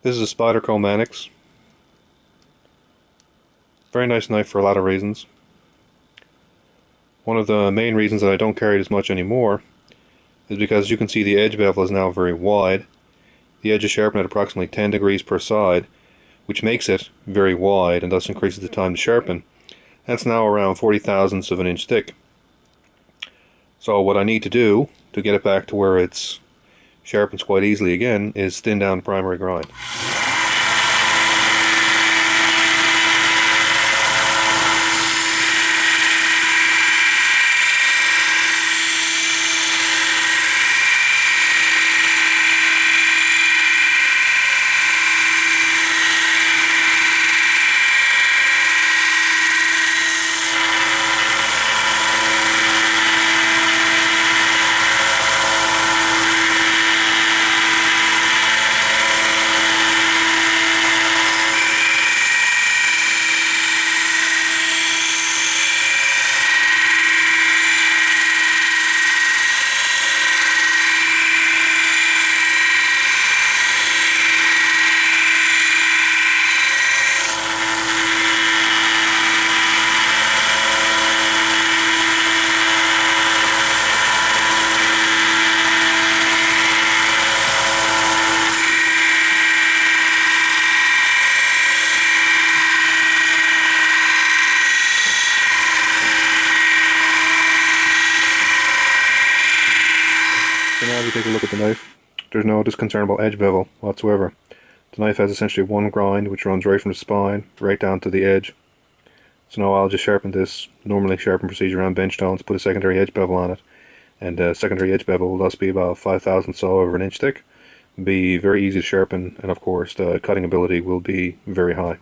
This is a Spyderco Manix. Very nice knife for a lot of reasons. One of the main reasons that I don't carry it as much anymore is because you can see the edge bevel is now very wide. The edge is sharpened at approximately 10 degrees per side, which makes it very wide and thus increases the time to sharpen. That's now around 40 thousandths of an inch thick. So what I need to do to get it back to where it's sharpens quite easily again is thin down the primary grind. So now if you take a look at the knife, there's no disconcertable edge bevel whatsoever. The knife has essentially one grind which runs right from the spine right down to the edge. So now I'll just sharpen this normally sharpened procedure on bench stones, put a secondary edge bevel on it, and the secondary edge bevel will thus be about 5 thousandths of an inch thick, be very easy to sharpen, and of course the cutting ability will be very high.